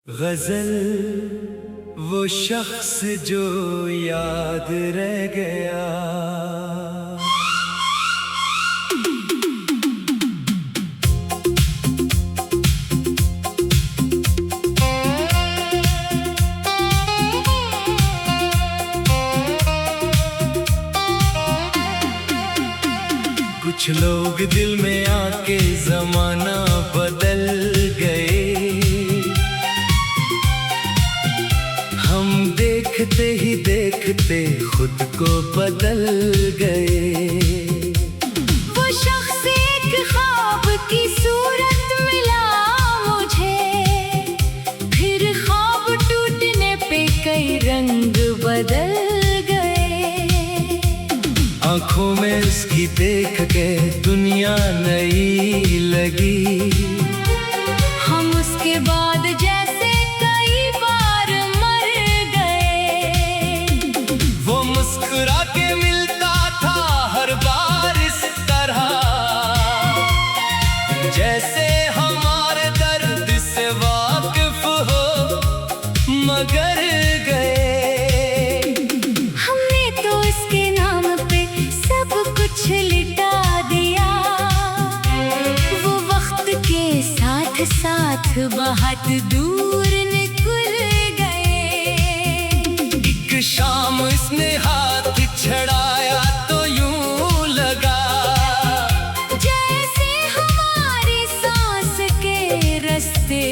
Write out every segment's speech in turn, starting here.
गजल वो शख्स जो याद रह गया। कुछ लोग दिल में आके जमाना बदल गए। हम देखते ही देखते खुद को बदल गए। वो शख्स एक ख्वाब की सूरत मिला मुझे, फिर ख्वाब टूटने पे कई रंग बदल गए। आंखों में उसकी देख के दुनिया नई लगी। हम उसके बाद जैसे कई बार मर गए। वो मुस्कुरा के मिलता था हर बार इस तरह, जैसे हमारे दर्द से वाकिफ हो मगर गए। हमने तो इसके नाम पे सब कुछ लिटा दिया। वो वक्त के साथ साथ बहुत दूर निकल गए। एक शाम इसने हाथ छड़ाया तो यूं लगा जैसे हमारी सांस के रास्ते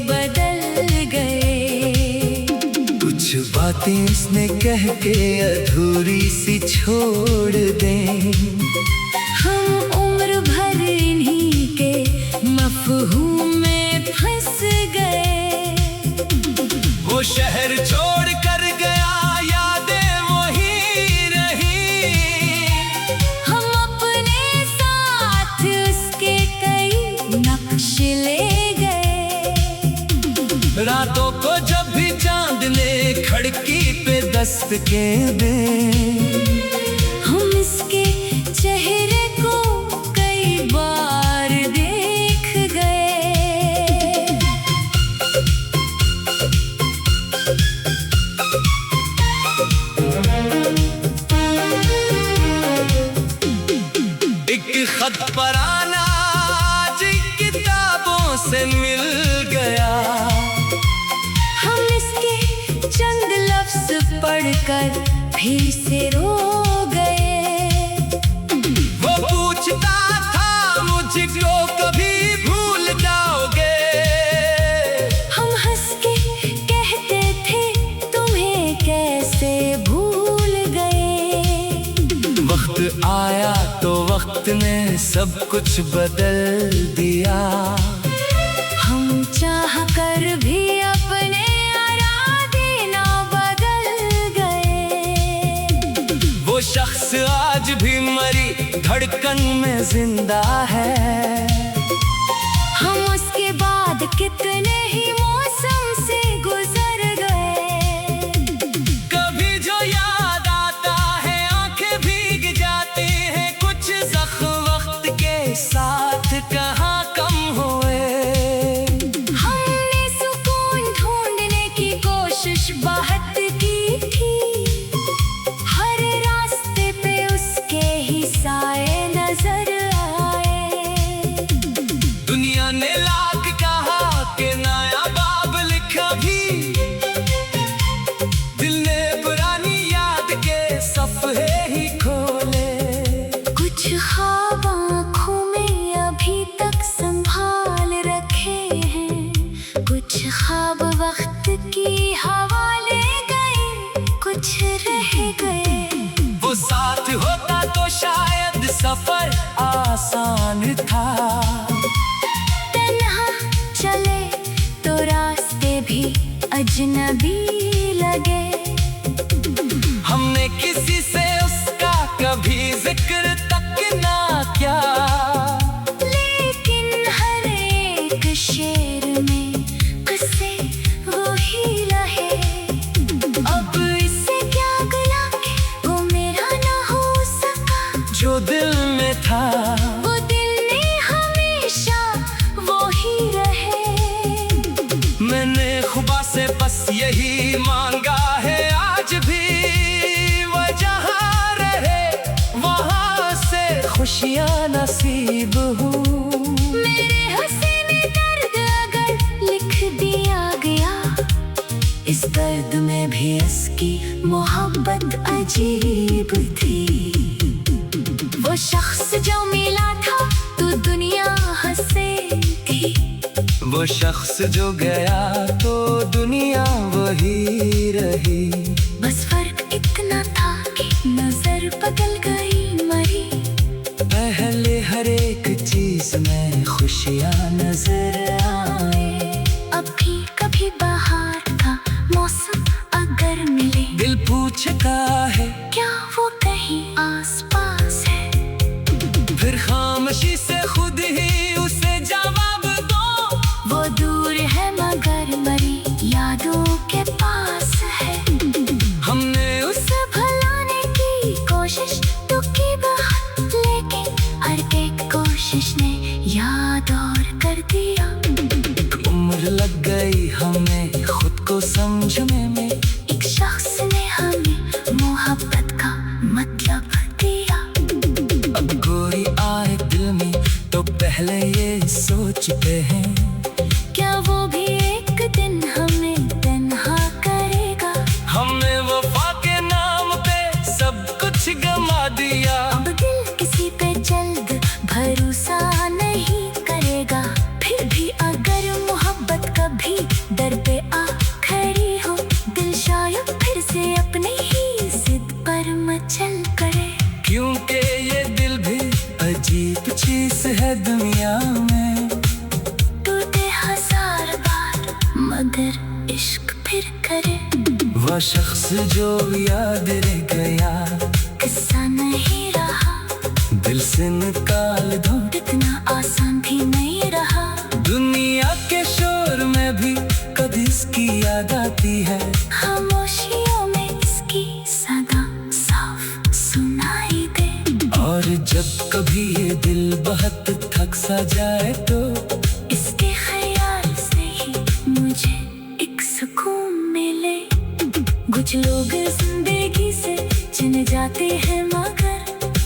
बदल गए। कुछ बातें इसने कह के अधूरी सी छोड़ दें। हम उम्र भर इन्हीं के मफहूम में फंस गए। वो शहर छोड़ कर गया, यादें वही रही। हम अपने साथ उसके कई नक्श ले गए। रातों को जब भी चांद ने खिड़की पे दस्तकें दें, हम इसके चेहरे को कई बार देख गए। एक खत पराना आज किताबों से मिल गया। हम इसके चंद लफ्ज पढ़कर फिर से रो गए। वो पूछता था मुझको कभी भूल जाओगे। हम हंस के कहते थे तुम्हें कैसे भूल गए। वक्त आया तो वक्त ने सब कुछ बदल दिया। हम चाह कर भी अपने इरादे ना बदल गए। वो शख्स आज भी मरी धड़कन में जिंदा है। हम उसके बाद कितने ही मौसम से गुजर गए। कभी जो याद आता है आंखें भीग जाती हैं। कुछ जख्म वक्त के साथ कहाँ कम हुए। हमने सुकून ढूंढने की कोशिश बहुत की थी। हर रास्ते पे उसके ही साए नजर आए। दुनिया ने लाख कहा कि नया बाब लिखा भी, दिल ने पुरानी याद के सफ़े ही खोले। कुछ ख्वाब आँखों में अभी तक संभाल रखे हैं। कुछ ख्वाब वक्त की हवा ले गए, कुछ रह गए। वो साथ होता तो शायद सफर आसान था। तन्हा चले तो रास्ते भी अजनबी लगे। हमने किसी से उसका कभी जिक्र तक ना किया। लेकिन हर एक शेर में किस्से वही रहे। अब इससे क्या गला कि वो मेरा ना हो सका। जो दिल में था वो दिल ने हमेशा वो ही रहे। मैंने उसने खुदा से बस यही मांगा है, आज भी वो जहाँ रहे वहाँ से खुशियाँ नसीब हो। मेरे हसीने दर्द अगर लिख दिया गया, इस दर्द में भी इसकी मोहब्बत अजीब थी। वो शख्स जो मिला था तो दुनिया हंसेगी, वो शख्स जो गया तो दुनिया वही रही। बस फर्क इतना था कि नजर बदल गई मरी। पहले हर एक चीज में खुशियाँ नजर आए, अब भी कभी बाहर का मौसम अगर मिले, दिल पूछता है क्या वो कहीं आसपास है। फिर खामोशी से खुद ही उसे जवाब दो, वो दूर है मगर मरी यादों के पास है। हमने उसे भुलाने की कोशिश तो की बहुत, लेकिन हर एक कोशिश ने याद और कर दिया। उम्र लग गई हमें खुद को समझने में, एक शख्स ने हमें मोहब्बत का मतलब दिया। अब कोई आए दिल में तो पहले ये सोचते हैं, क्या वो भी एक दिन हमें तन्हा करेगा। हमने वफा के नाम पे सब कुछ गमा दिया। अब दिल किसी पे जल्द भरोसा नहीं करेगा, फिर भी अगर मोहब्बत कभी दर पे आ खड़ी हो, दिल शायद फिर से अपनी ही जिद पर मचल करे। क्योंकि ये दिल भी अजीब चीज है दुनिया में, टूटे हजार बार मगर इश्क फिर करे। वह शख्स जो याद रह गया, किस्सा नहीं रहा, दिल से निकाल दो, इतना आसान भी नहीं रहा। दुनिया के शोर में भी कभी इसकी याद आती है, खामोशियों में इसकी सदा साफ सुनाई दे। और जब कभी ये दिल बहुत थक सा जाए तो इसके ख्याल से ही मुझे एक सुकून मिले। कुछ लोग जिंदगी से चिन जाते हैं मगर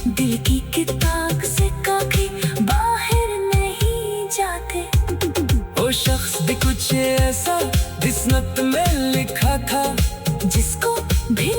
दिल की किताब से कभी बाहर नहीं जाते। वो शख्स भी कुछ ऐसा किस्मत में लिखा था, जिसको भी